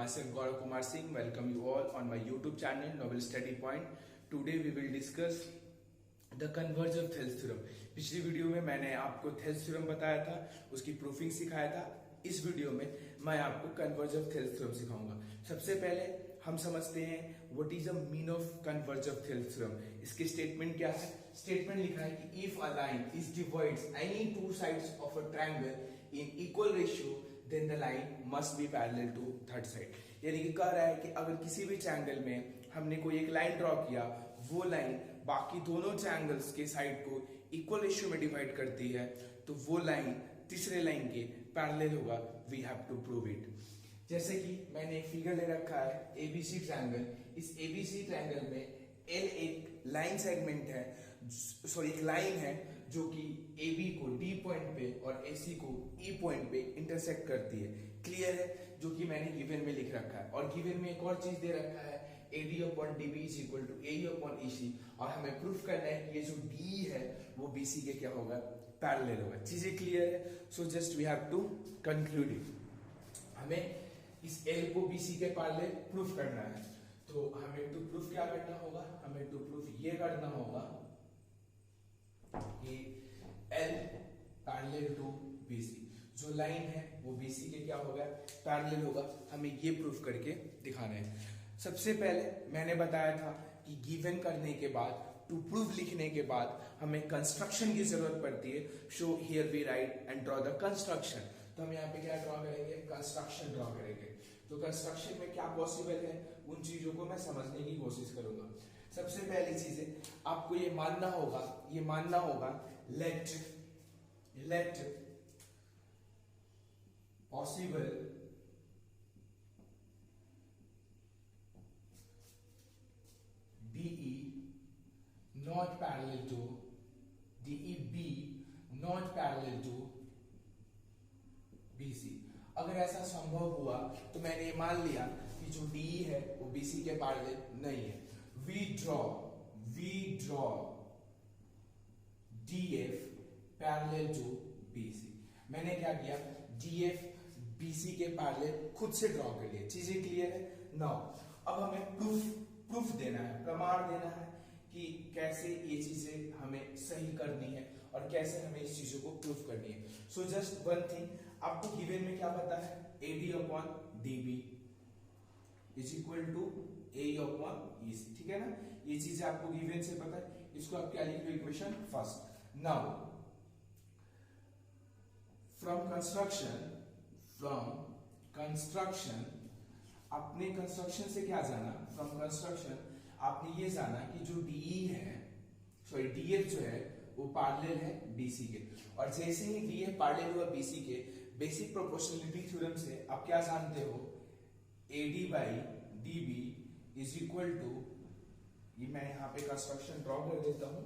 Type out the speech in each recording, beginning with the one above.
Myself Gaurav Kumar Singh. Welcome you all on my YouTube channel Novel Study Point. Today we will discuss the converge of Thales theorem. पिछली video में मैंने आपको Thales theorem बताया था, उसकी proofing सिखाया था. इस वीडियो में मैं आपको converge of Thales theorem सिखाऊंगा. सबसे पहले हम समझते हैं what is the mean of converge of Thales theorem. इसके स्टेटमेंट क्या है? स्टेटमेंट लिखा है कि if a line is divides any two sides of a triangle in equal ratio, then the line must be parallel to third side. यानी कि कह रहा है कि अगर किसी भी ट्रायंगल में हमने कोई एक लाइन ड्रॉ किया, वो लाइन बाकी दोनों ट्रायंगल्स के साइड को इक्वल रेशियो में डिवाइड करती है, तो वो लाइन तीसरे लाइन के पैरेलल होगा. We have to prove it. जैसे कि मैंने एक फिगर ले रखा है एबीसी ट्रायंगल. इस एबीसी ट्रायंगल में एल एक लाइन सेगमेंट है, सॉरी एक लाइन है जो कि AB को D पॉइंट पे और AC को E पॉइंट पे इंटरसेक्ट करती है. क्लियर है? जो कि मैंने गिवन में लिख रखा है. और गिवन में एक और चीज दे रखा है AD upon DB is equal to AE upon EC. और हमें प्रूफ करना है कि ये जो D है वो BC के क्या होगा? पैरेलल होगा. चीजें क्लियर है? So just we have to conclude it. हमें इस L को BC के पैरेलल प्रूफ करना है. तो हमें टू प्रूफ क्या करना होगा? हमें टू प्रूफ ये करना होगा कि L पैरेलल टू BC. जो लाइन है वो BC के क्या होगा? पैरेलल होगा. हमें ये प्रूफ करके दिखाना है. सबसे पहले मैंने बताया था कि गिवन करने के बाद टू प्रूफ लिखने के बाद हमें कंस्ट्रक्शन की जरूरत पड़ती है. So here we write and draw the construction. तो हम यहाँ पे क्या ड्रॉ करेंगे? कंस्ट्रक्शन ड्रॉ करेंगे. तो कंस्ट्रक्शन में क्या पॉसिबल है उन चीजों को मैं समझने की कोशिश करूंगा. सबसे पहली चीज है आपको ये मानना होगा let possible DE not parallel to DEB not parallel to BC. अगर ऐसा संभव हुआ तो मैंने ये मान लिया कि जो DE है वो BC के पैरेलल नहीं है. We draw DF parallel to BC. मैंने क्या किया? DF BC के पैरेलल खुद से ड्रॉ कर लिया. चीजें क्लियर है? नाउ अब हमें प्रूफ देना है, प्रमाण देना है कि कैसे ये चीजें हमें सही करनी है और कैसे हमें इस चीजों को प्रूफ करनी है. सो जस्ट वन थिंग, आपको गिवन में क्या पता है? AD upon DB is equal to AE upon EC. ठीक है ना? ये चीजें आपको गिवन से पता है. इसको आप क्या लिख लो? Equation first. Now from construction आपने कंस्ट्रक्शन से क्या जाना? फ्रॉम कंस्ट्रक्शन आपने ये जाना कि जो DE है, सॉरी DF जो है वो पैरेलल है BC के. और जैसे ही DF पैरेलल हुआ BC के, बेसिक प्रोपोर्शनलिटी थ्योरम से आप क्या जानते हो? AD by DB is equal to, ये मैं यहां पे कंस्ट्रक्शन ड्रॉ कर देता हूं.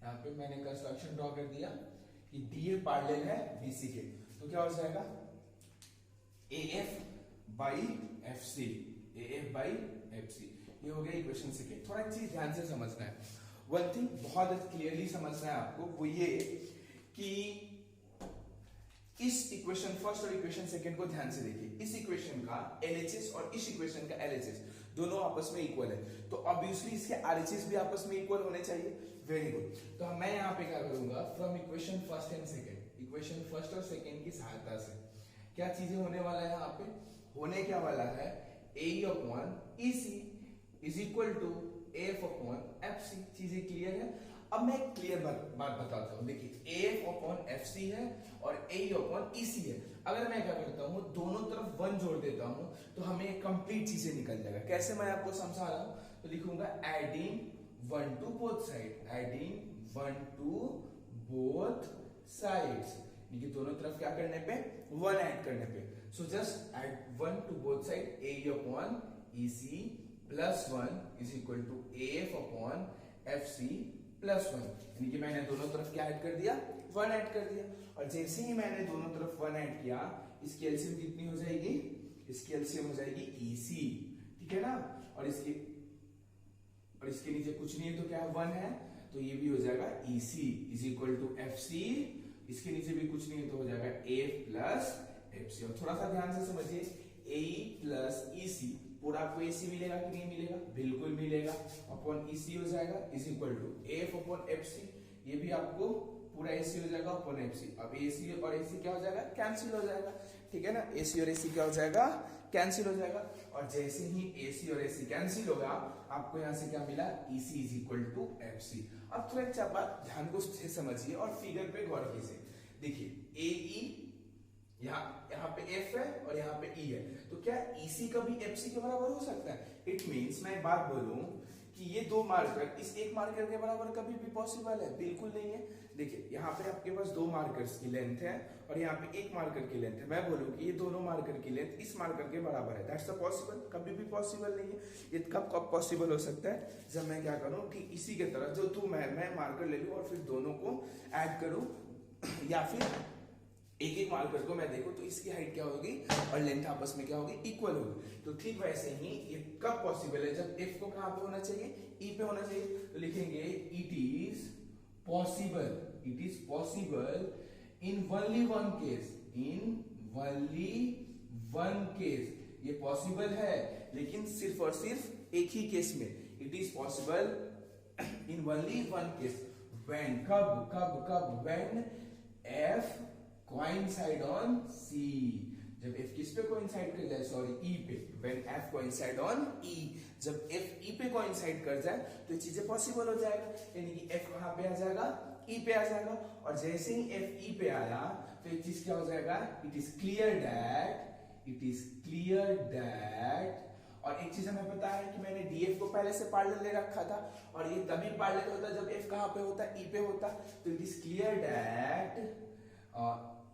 यहां पे मैंने कंस्ट्रक्शन ड्रॉ कर दिया कि DF पैरेलल है BC के, तो क्या हो जाएगा? AF by FC. AF by FC. ये हो गया इक्वेशन सेकेंड. थोड़ा चीज ध्यान से समझना है. वन थिंग बहुत क्लियरली समझना है आपको, वो ये कि इस इक्वेशन फर्स्ट और इक्वेशन सेकेंड को ध्यान से देखिए. इस इक्वेशन का LHS और इस इक्वेशन का LHS दोनों आपस में इक्वल है, तो ऑब्वियसली इसके RHS भी आपस में इक्वल होने चाहिए. Very good. तो मैं यहां पे क्या करूंगा? From equation first and second, equation first और सेकेंड की सहायता से क्या चीजें होने वाला है? यहाँ पे होने क्या वाला है? AE upon EC is equal to AF upon FC. चीजें क्लियर है? अब मैं एक क्लियर बात बताता हूं. देखिए AF अपॉन FC है और AE अपॉन EC है. अगर मैं क्या करता हूं, दोनों तरफ 1 जोड़ देता हूं तो हमें कंप्लीट चीजें निकल जाएगा. कैसे मैं आपको समझा रहा हूं? तो लिखूंगा adding 1 to both side. Adding 1 to both sides, कि दोनों तरफ क्या करने पे? 1 ऐड करने पे. So just add 1 to both side. AE upon EC plus 1 is equal to AF upon FC plus 1. यानी कि मैंने दोनों तरफ क्या ऐड कर दिया? 1 ऐड कर दिया. और जैसे ही मैंने दोनों तरफ 1 ऐड किया, इसकी एलसीएम कितनी हो जाएगी? इसकी एलसीएम हो जाएगी EC. ठीक है ना? और इसके नीचे कुछ नहीं है तो क्या है? 1 है, तो ये भी हो जाएगा EC is equal to FC. इसके नीचे भी कुछ नहीं है तो हो जाएगा AF प्लस एफ सी। और थोड़ा सा ध्यान से समझिए, ए प्लस ई सी, पूरा आपको ए सी मिलेगा कि नहीं मिलेगा? बिल्कुल मिलेगा, अपॉन ई सी हो जाएगा is equal to F upon F C, ये भी आपको पूरा ए सी हो जाएगा अपॉन एफ सी। अब ए सी और ए सी क्या हो जाएगा? कैंसिल हो जाएगा, ठीक है ना? ए सी और ए सी क्या हो जाएगा? कैंसिल हो जाएगा। और जैसे ही ए सी और ए सी कैंसिल होगा, आपको यहाँ से क्या मिला? E C is equal to F C. अब थोड़ा एक बात ध्यान को से समझिए और फिगर पे गौर कीजिए। देखिए ए ई, यहाँ पे एफ है और यहाँ पे ई है, तो क्या ई सी कभी एफ सी के बराबर हो सकता है? इट मीन्स मैं एक बात बोलूं कि ये दो मार्कर इस एक मार्कर के बराबर कभी भी पॉसिबल है? बिल्कुल नहीं है। देखिए यहाँ पे आपके पास दो मार्कर्स की लेंथ है और यहाँ पे एक मार्कर की लेंथ है। मैं बोलूँ कि ये दोनों मार्कर की लेंथ इस मार्कर के बराबर है, दैट्स पॉसिबल? कभी भी पॉसिबल नहीं है। ये कब पॉसिबल हो सकता है? जब मैं क्या करूँ कि इसी के तरह जो तू मैं मार्कर ले लूँ और फिर दोनों को ऐड करूँ, या फिर एक एक मार्कर को मैं देखूं तो इसकी हाइट क्या होगी और लेंथ आपस में क्या होगी? इक्वल होगी। तो ठीक वैसे ही ये कब पॉसिबल है? जब एफ को कहां पे होना चाहिए? ई पे होना चाहिए। तो लिखेंगे it is possible in only one case, ये पॉसिबल है लेकिन सिर्फ और सिर्फ एक ही केस में। It is possible in only one case, when, कब when F coincide on C, जब F किस पे coincide कर जाए? सॉरी, E पे। When F coincide on E, जब F E पे coincide कर जाए तो ये चीजें पॉसिबल हो जाएगा, यानी कि F कहाँ पे आ जाएगा? E पे आ जाएगा। और जैसे ही F E पे आया तो एक चीज क्या हो जाएगा? It is clear that. और एक चीज हमें पता है कि मैंने DF को पहले से पैरेलल ले रखा था, और ये तभी पैरेलल होता जब F कहाँ पे होता? E पे होता। तो it is clear that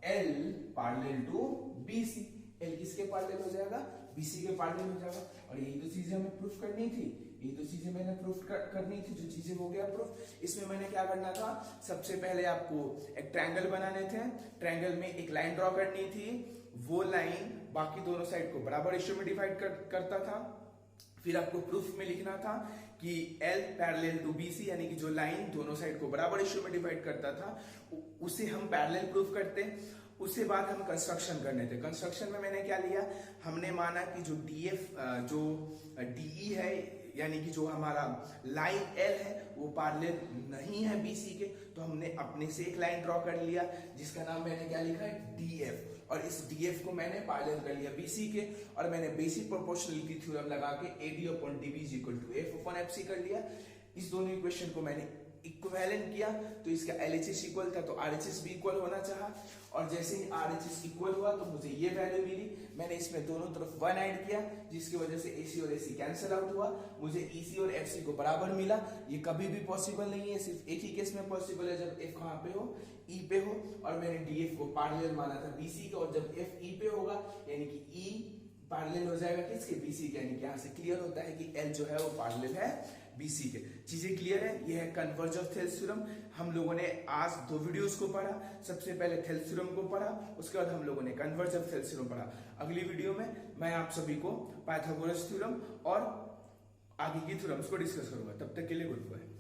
L parallel to BC, L किसके पैरेलल हो जाएगा? BC के पैरेलल हो जाएगा। और यही तो चीजें हमें प्रूफ करनी थी, यही तो चीजें मैंने प्रूफ करनी थी, जो चीजें हो गया प्रूफ। इसमें मैंने क्या करना था? सबसे पहले आपको एक ट्रायंगल बनाने थे, ट्रायंगल में एक लाइन ड्रॉ करनी थी, वो लाइन बाकी दोनों साइड को बराबर रेशियो में डिवाइड करता था। फिर आपको प्रूफ में लिखना था कि L पैरेलल टू BC, यानी कि जो लाइन दोनों साइड को बराबर रेशियो में डिवाइड करता था उसे हम पैरेलल प्रूफ करते। उसके बाद हम कंस्ट्रक्शन करने थे। कंस्ट्रक्शन में मैंने क्या लिया? हमने माना कि जो DE है, यानी कि जो हमारा लाइन L है वो पैरेलल नहीं है BC के, तो हमने अपने से एक लाइन ड्रॉ कर लिया जिसका नाम मैंने क्या लिखा है? DF। और इस DF को मैंने पैरेलल कर लिया BC के, और मैंने बेसिक प्रोपोर्शनलिटी थ्योरम लगा के AD upon DB is equal to F upon FC कर लिया। इस दोनों इक्वेशन को मैंने इक्विवेलेंट किया, तो इसका LHS इक्वल था तो RHS भी इक्वल होना चाहा, और जैसे ही RHS इक्वल हुआ तो मुझे ये वैल्यू मिली। मैंने इसमें दोनों तरफ 1 ऐड किया, जिसकी वजह से AC और AC कैंसिल आउट हुआ, मुझे EC और FC को बराबर मिला। ये कभी भी पॉसिबल नहीं है, सिर्फ एक ही केस में पॉसिबल है, जब F कहाँ पे हो? E पे हो। और मैंने DF को पैरेलल माना था BC का, और जब F E पे होगा यानी कि E पैरेलल हो जाएगा किसके? BC के। यानी कि यहाँ से क्लियर होता है कि L जो है वो पैरेलल है BC के। चीजें क्लियर है? ये है कन्वर्ज ऑफ थेल्स थ्योरम। हम लोगों ने आज 2 वीडियोस को पढ़ा। सबसे पहले थेल्स थ्योरम को पढ़ा, उसके बाद हम लोगों ने कन्वर्ज ऑफ थेल्स थ्योरम पढ़ा। अगली वीडियो में मैं आप सभी को पाइथागोरस थ्योरम और आगे की थ्योरम्स को डिस्कस करूंगा। तब तक के लिए गुड बाय।